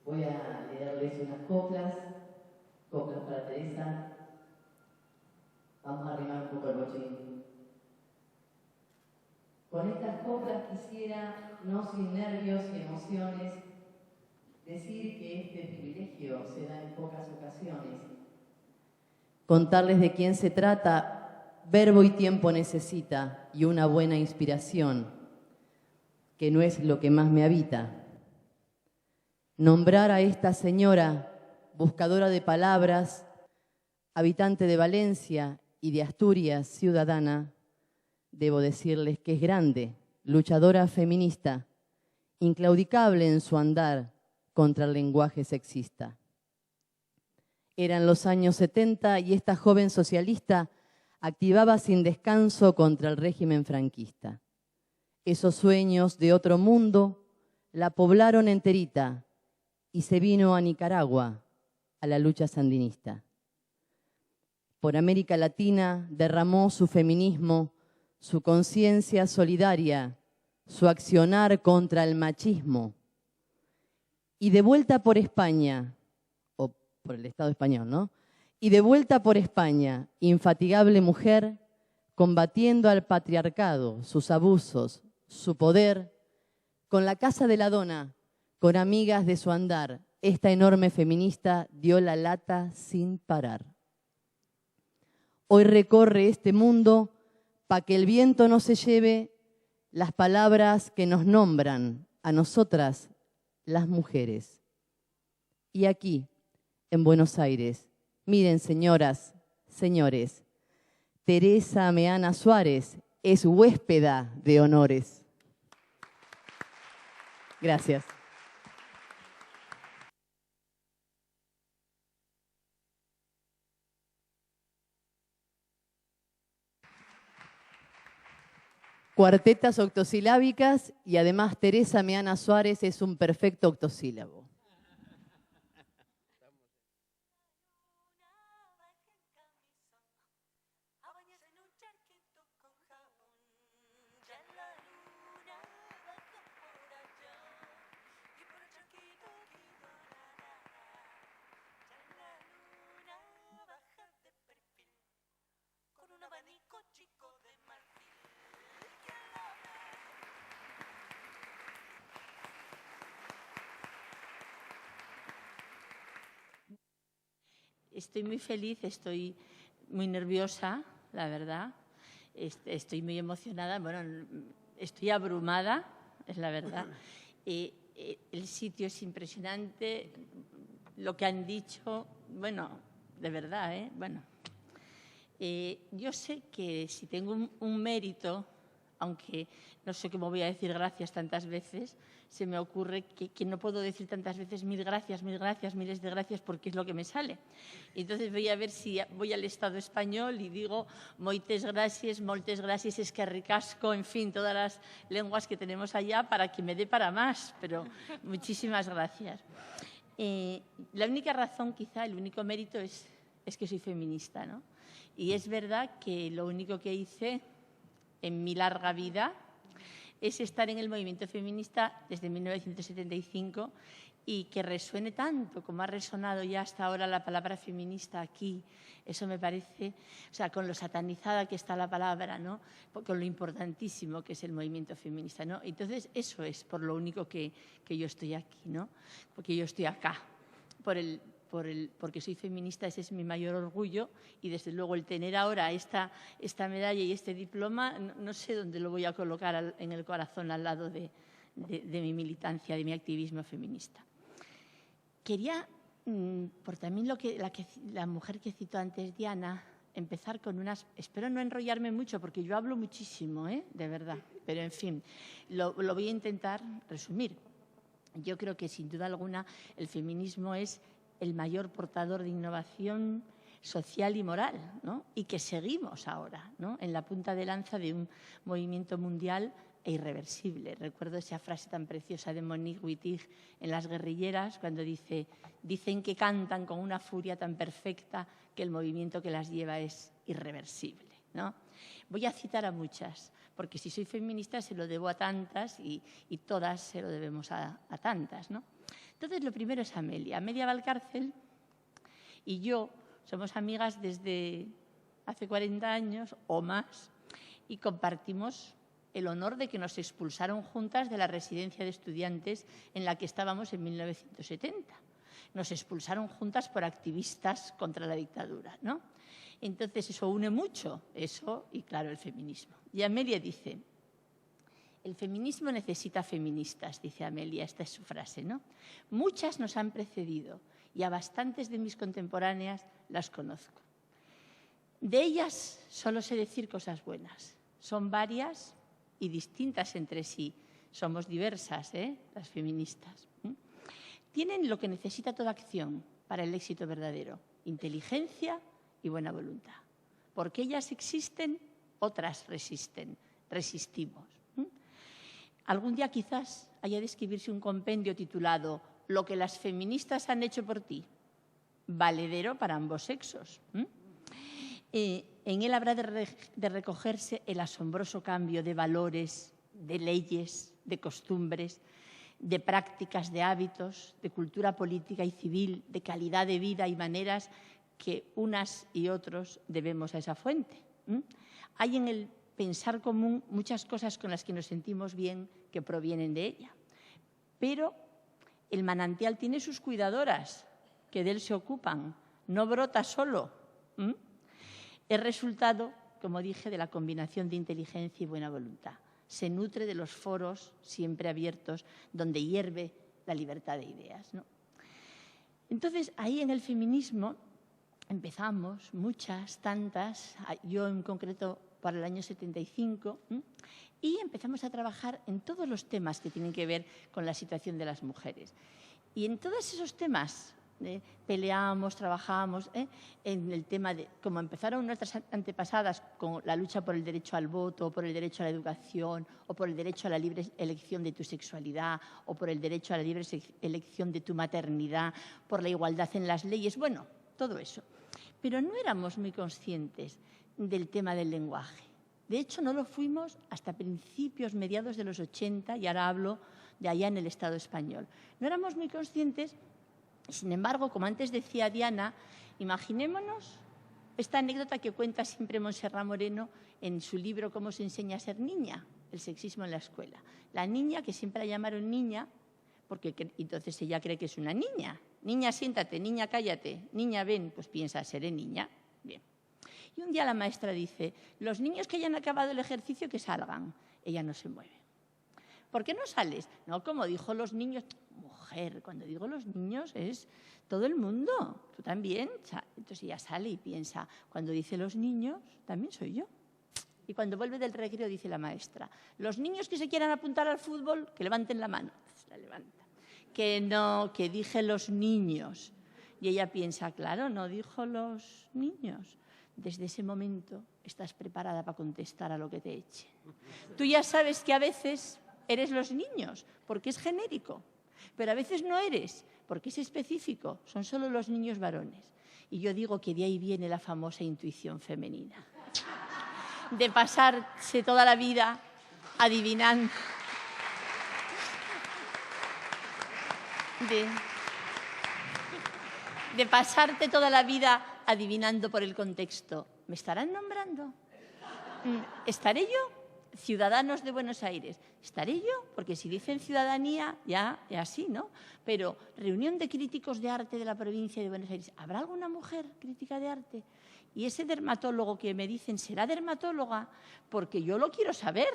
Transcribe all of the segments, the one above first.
Voy a leerles unas coplas para Teresa. Vamos a arrimar un poco el bochín. Con estas coplas quisiera, no sin nervios y emociones, decir que este privilegio se da en pocas ocasiones. Contarles de quién se trata, verbo y tiempo necesita, y una buena inspiración, que no es lo que más me habita. Nombrar a esta señora, buscadora de palabras, habitante de Valencia y de Asturias, ciudadana, debo decirles que es grande, luchadora feminista, inclaudicable en su andar contra el lenguaje sexista. Eran los años 70 y esta joven socialista activaba sin descanso contra el régimen franquista. Esos sueños de otro mundo la poblaron enterita y se vino a Nicaragua, a la lucha sandinista. Por América Latina derramó su feminismo, su conciencia solidaria, su accionar contra el machismo. Y de vuelta por España, o por el Estado español, ¿no? Y de vuelta por España, infatigable mujer, combatiendo al patriarcado, sus abusos, su poder, con la Casa de la Dona, con amigas de su andar, esta enorme feminista dio la lata sin parar. Hoy recorre este mundo para que el viento no se lleve las palabras que nos nombran a nosotras, las mujeres. Y aquí, en Buenos Aires, miren señoras, señores, Teresa Meana Suárez es huéspeda de honores. Gracias. Cuartetas octosilábicas y además Teresa Meana Suárez es un perfecto octosílabo. Estoy muy feliz, estoy muy nerviosa, la verdad. Estoy muy emocionada, bueno, estoy abrumada, es la verdad. El sitio es impresionante, lo que han dicho, bueno, de verdad, ¿eh? Bueno, yo sé que si tengo un mérito, aunque no sé cómo voy a decir gracias tantas veces, se me ocurre que no puedo decir tantas veces mil gracias, miles de gracias, porque es lo que me sale. Entonces voy a ver si voy al Estado español y digo moltes gràcies, es que ricasco, en fin, todas las lenguas que tenemos allá para que me dé para más, pero muchísimas gracias. La única razón, quizá, el único mérito es que soy feminista, ¿no? Y es verdad que lo único que hice en mi larga vida es estar en el movimiento feminista desde 1975 y que resuene tanto como ha resonado ya hasta ahora la palabra feminista aquí. Eso me parece, o sea, con lo satanizada que está la palabra, ¿no? Con lo importantísimo que es el movimiento feminista, ¿no? Entonces, eso es por lo único que yo estoy aquí, ¿no? Porque yo estoy acá, porque soy feminista, ese es mi mayor orgullo, y desde luego el tener ahora esta medalla y este diploma, no sé dónde lo voy a colocar en el corazón al lado de mi militancia, de mi activismo feminista. Quería, por también la mujer que citó antes, Diana, empezar con unas... Espero no enrollarme mucho porque yo hablo muchísimo, de verdad, pero en fin, lo voy a intentar resumir. Yo creo que sin duda alguna el feminismo es el mayor portador de innovación social y moral, ¿no? Y que seguimos ahora, ¿no? En la punta de lanza de un movimiento mundial e irreversible. Recuerdo esa frase tan preciosa de Monique Wittig en Las guerrilleras, cuando dicen que cantan con una furia tan perfecta que el movimiento que las lleva es irreversible, ¿no? Voy a citar a muchas, porque si soy feminista se lo debo a tantas y todas se lo debemos a tantas, ¿no? Entonces, lo primero es Amelia. Amelia Valcárcel y yo somos amigas desde hace 40 años o más y compartimos el honor de que nos expulsaron juntas de la residencia de estudiantes en la que estábamos en 1970. Nos expulsaron juntas por activistas contra la dictadura, ¿no? Entonces, eso une mucho, eso y, claro, el feminismo. Y Amelia dice, el feminismo necesita feministas, dice Amelia, esta es su frase, ¿no? Muchas nos han precedido y a bastantes de mis contemporáneas las conozco. De ellas solo sé decir cosas buenas. Son varias y distintas entre sí. Somos diversas, las feministas. Tienen lo que necesita toda acción para el éxito verdadero: inteligencia y buena voluntad. Porque ellas existen, otras resisten, resistimos. Algún día quizás haya de escribirse un compendio titulado «Lo que las feministas han hecho por ti», valedero para ambos sexos. En él habrá de recogerse el asombroso cambio de valores, de leyes, de costumbres, de prácticas, de hábitos, de cultura política y civil, de calidad de vida y maneras que unas y otros debemos a esa fuente. Hay en el pensar común muchas cosas con las que nos sentimos bien que provienen de ella. Pero el manantial tiene sus cuidadoras, que de él se ocupan, no brota solo. Es resultado, como dije, de la combinación de inteligencia y buena voluntad. Se nutre de los foros siempre abiertos donde hierve la libertad de ideas, ¿no? Entonces, ahí en el feminismo empezamos, muchas, tantas, yo en concreto para el año 75, y empezamos a trabajar en todos los temas que tienen que ver con la situación de las mujeres. Y en todos esos temas peleamos, trabajamos en el tema de cómo empezaron nuestras antepasadas con la lucha por el derecho al voto, o por el derecho a la educación, o por el derecho a la libre elección de tu sexualidad, o por el derecho a la libre elección de tu maternidad, por la igualdad en las leyes, bueno, todo eso. Pero no éramos muy conscientes del tema del lenguaje. De hecho, no lo fuimos hasta principios, mediados de los 80, y ahora hablo de allá en el Estado español. No éramos muy conscientes. Sin embargo, como antes decía Diana, imaginémonos esta anécdota que cuenta siempre Montserrat Moreno en su libro «Cómo se enseña a ser niña», el sexismo en la escuela. La niña, que siempre la llamaron niña, porque entonces ella cree que es una niña. Niña, siéntate, niña, cállate, niña, ven, pues piensa, seré niña. Bien. Y un día la maestra dice, los niños que hayan acabado el ejercicio que salgan. Ella no se mueve. ¿Por qué no sales? No, como dijo los niños. Mujer, cuando digo los niños es todo el mundo, tú también. Entonces ella sale y piensa, cuando dice los niños, también soy yo. Y cuando vuelve del recreo dice la maestra, los niños que se quieran apuntar al fútbol, que levanten la mano. Entonces la levanta. Que no, que dije los niños. Y ella piensa, claro, no dijo los niños. Desde ese momento estás preparada para contestar a lo que te eche. Tú ya sabes que a veces eres los niños, porque es genérico, pero a veces no eres, porque es específico, son solo los niños varones. Y yo digo que de ahí viene la famosa intuición femenina, de pasarse toda la vida adivinando, de pasarte toda la vida adivinando por el contexto. ¿Me estarán nombrando? ¿Estaré yo? Ciudadanos de Buenos Aires. ¿Estaré yo? Porque si dicen ciudadanía, ya sí, ¿no? Pero reunión de críticos de arte de la provincia de Buenos Aires. ¿Habrá alguna mujer crítica de arte? Y ese dermatólogo que me dicen, ¿será dermatóloga? Porque yo lo quiero saber.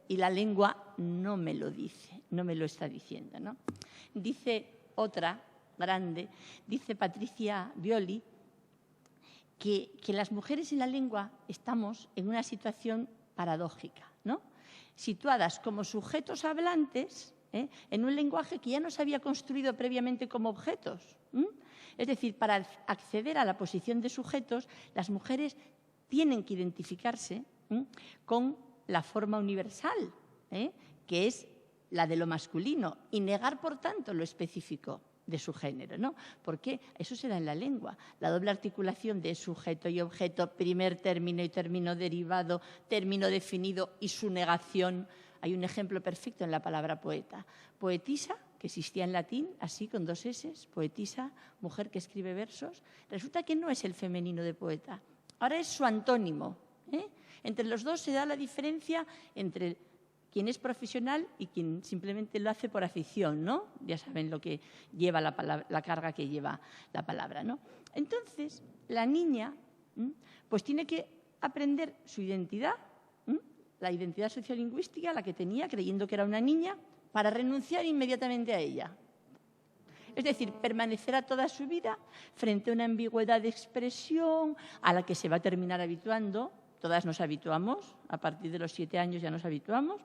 Y la lengua no me lo dice, no me lo está diciendo, ¿no? Dice otra grande, dice Patricia Violi, que las mujeres en la lengua estamos en una situación paradójica, ¿no? Situadas como sujetos hablantes en un lenguaje que ya nos había construido previamente como objetos. Es decir, para acceder a la posición de sujetos, las mujeres tienen que identificarse con la forma universal, que es la de lo masculino, y negar, por tanto, lo específico de su género, ¿no? Porque eso se da en la lengua. La doble articulación de sujeto y objeto, primer término y término derivado, término definido y su negación. Hay un ejemplo perfecto en la palabra poeta. Poetisa, que existía en latín, así con 2 S, poetisa, mujer que escribe versos. Resulta que no es el femenino de poeta, ahora es su antónimo. Entre los dos se da la diferencia entre quien es profesional y quien simplemente lo hace por afición, ¿no? Ya saben lo que lleva la palabra, la carga que lleva la palabra, ¿no? Entonces, la niña pues tiene que aprender su identidad, la identidad sociolingüística, la que tenía, creyendo que era una niña, para renunciar inmediatamente a ella. Es decir, permanecerá toda su vida frente a una ambigüedad de expresión a la que se va a terminar habituando. Todas nos habituamos, a partir de los 7 años ya nos habituamos,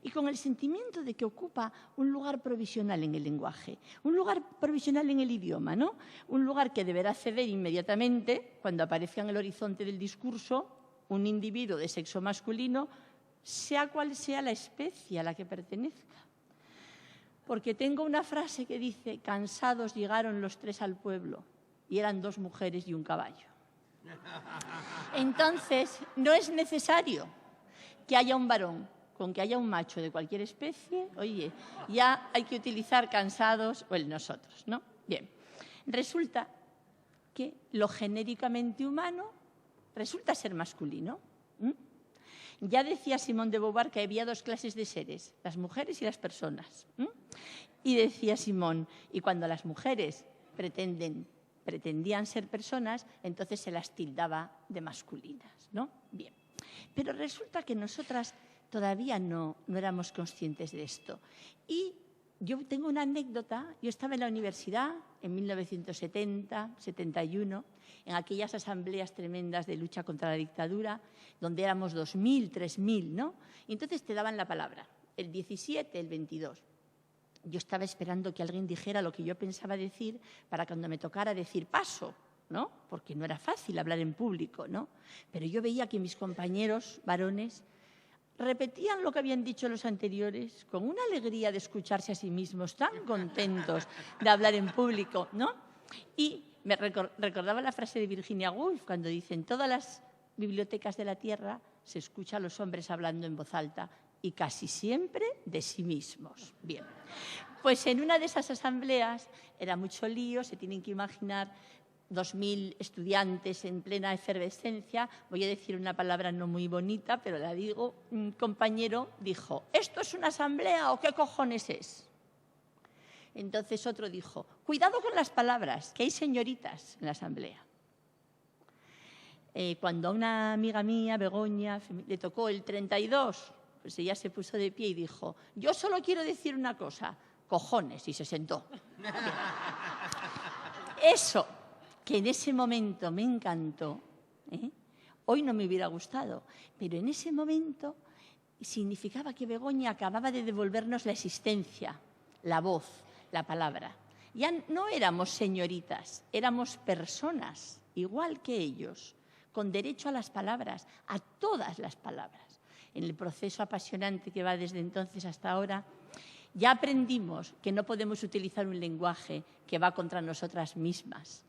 y con el sentimiento de que ocupa un lugar provisional en el lenguaje, un lugar provisional en el idioma, ¿no? Un lugar que deberá ceder inmediatamente cuando aparezca en el horizonte del discurso un individuo de sexo masculino, sea cual sea la especie a la que pertenezca. Porque tengo una frase que dice: cansados llegaron los 3 al pueblo, y eran 2 mujeres y un caballo. Entonces, no es necesario que haya un varón, con que haya un macho de cualquier especie, oye, ya hay que utilizar cansados o el nosotros, ¿no? Bien, resulta que lo genéricamente humano resulta ser masculino. Ya decía Simone de Beauvoir que había 2 clases de seres, las mujeres y las personas. Y decía Simone, y cuando las mujeres pretendían ser personas, entonces se las tildaba de masculinas, ¿no? Bien. Pero resulta que nosotras todavía no éramos conscientes de esto. Y yo tengo una anécdota. Yo estaba en la universidad en 1970, 71, en aquellas asambleas tremendas de lucha contra la dictadura, donde éramos 2.000, 3.000, ¿no? Y entonces te daban la palabra, el 17, el 22. Yo estaba esperando que alguien dijera lo que yo pensaba decir para cuando me tocara decir paso, ¿no? Porque no era fácil hablar en público, ¿no? Pero yo veía que mis compañeros varones repetían lo que habían dicho los anteriores con una alegría de escucharse a sí mismos, tan contentos de hablar en público, ¿no? Y me recordaba la frase de Virginia Woolf cuando dice: en todas las bibliotecas de la Tierra se escucha a los hombres hablando en voz alta, y casi siempre de sí mismos. Bien, pues en una de esas asambleas era mucho lío, se tienen que imaginar 2.000 estudiantes en plena efervescencia. Voy a decir una palabra no muy bonita, pero la digo. Un compañero dijo: ¿esto es una asamblea o qué cojones es? Entonces otro dijo: cuidado con las palabras, que hay señoritas en la asamblea. Cuando a una amiga mía, Begoña, le tocó el 32, pues ella se puso de pie y dijo: yo solo quiero decir una cosa, cojones, y se sentó. Eso, que en ese momento me encantó, hoy no me hubiera gustado, pero en ese momento significaba que Begoña acababa de devolvernos la existencia, la voz, la palabra. Ya no éramos señoritas, éramos personas, igual que ellos, con derecho a las palabras, a todas las palabras. En el proceso apasionante que va desde entonces hasta ahora, ya aprendimos que no podemos utilizar un lenguaje que va contra nosotras mismas,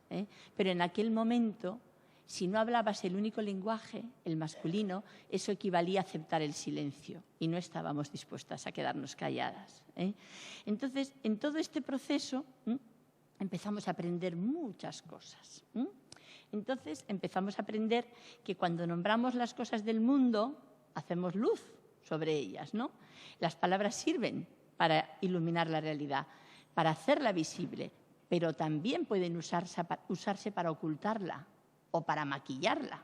pero en aquel momento, si no hablabas el único lenguaje, el masculino, eso equivalía a aceptar el silencio y no estábamos dispuestas a quedarnos calladas. Entonces, en todo este proceso empezamos a aprender muchas cosas. Entonces, empezamos a aprender que cuando nombramos las cosas del mundo, hacemos luz sobre ellas, ¿no? Las palabras sirven para iluminar la realidad, para hacerla visible, pero también pueden usarse para ocultarla o para maquillarla.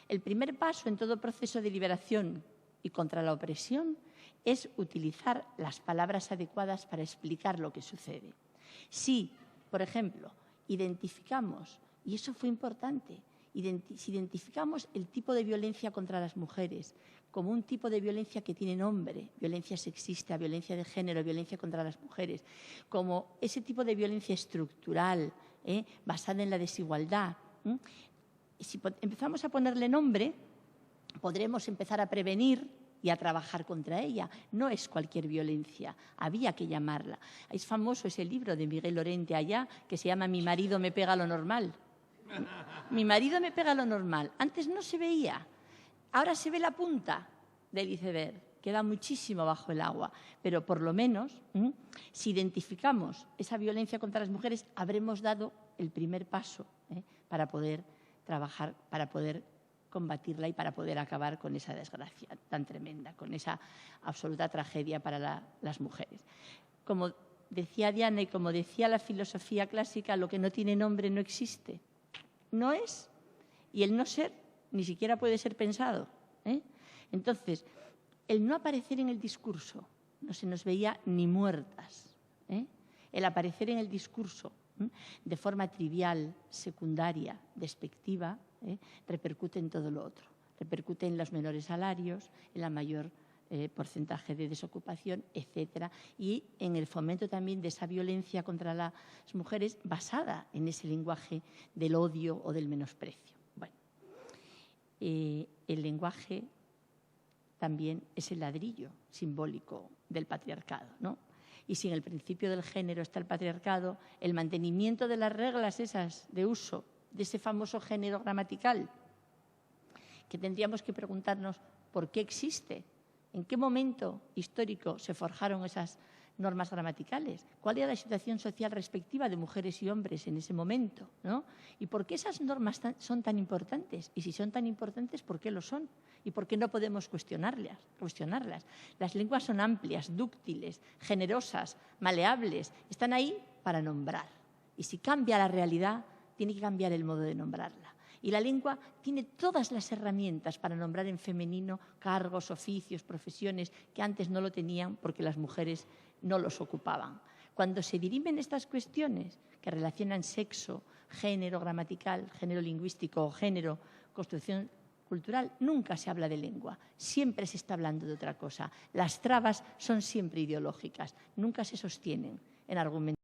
El primer paso en todo proceso de liberación y contra la opresión es utilizar las palabras adecuadas para explicar lo que sucede. Si, por ejemplo, identificamos, y eso fue importante, si identificamos el tipo de violencia contra las mujeres como un tipo de violencia que tiene nombre, violencia sexista, violencia de género, violencia contra las mujeres, como ese tipo de violencia estructural, basada en la desigualdad. Si empezamos a ponerle nombre, podremos empezar a prevenir y a trabajar contra ella. No es cualquier violencia, había que llamarla. Es famoso ese libro de Miguel Lorente allá, que se llama Mi marido me pega lo normal. Mi marido me pega lo normal. Antes no se veía, ahora se ve la punta del iceberg. queda muchísimo bajo el agua, pero por lo menos, si identificamos esa violencia contra las mujeres, habremos dado el primer paso para poder trabajar, para poder combatirla y para poder acabar con esa desgracia tan tremenda, con esa absoluta tragedia para las mujeres. Como decía Diana y como decía la filosofía clásica, lo que no tiene nombre no existe. No es, y el no ser ni siquiera puede ser pensado. Entonces, el no aparecer en el discurso no se nos veía ni muertas. El aparecer en el discurso de forma trivial, secundaria, despectiva, repercute en todo lo otro. Repercute en los menores salarios, en la mayor porcentaje de desocupación, etcétera, y en el fomento también de esa violencia contra las mujeres basada en ese lenguaje del odio o del menosprecio. Bueno, el lenguaje también es el ladrillo simbólico del patriarcado, ¿no? Y si en el principio del género está el patriarcado, el mantenimiento de las reglas esas de uso de ese famoso género gramatical, que tendríamos que preguntarnos por qué existe, en qué momento histórico se forjaron esas normas gramaticales, cuál era la situación social respectiva de mujeres y hombres en ese momento, ¿no? Y por qué esas normas son tan importantes, y si son tan importantes, ¿por qué lo son? ¿Y por qué no podemos cuestionarlas? Las lenguas son amplias, dúctiles, generosas, maleables, están ahí para nombrar. Y si cambia la realidad, tiene que cambiar el modo de nombrarla. Y la lengua tiene todas las herramientas para nombrar en femenino cargos, oficios, profesiones que antes no lo tenían porque las mujeres no los ocupaban. Cuando se dirimen estas cuestiones que relacionan sexo, género gramatical, género lingüístico o género, construcción cultural, nunca se habla de lengua, siempre se está hablando de otra cosa. Las trabas son siempre ideológicas, nunca se sostienen en argumentos.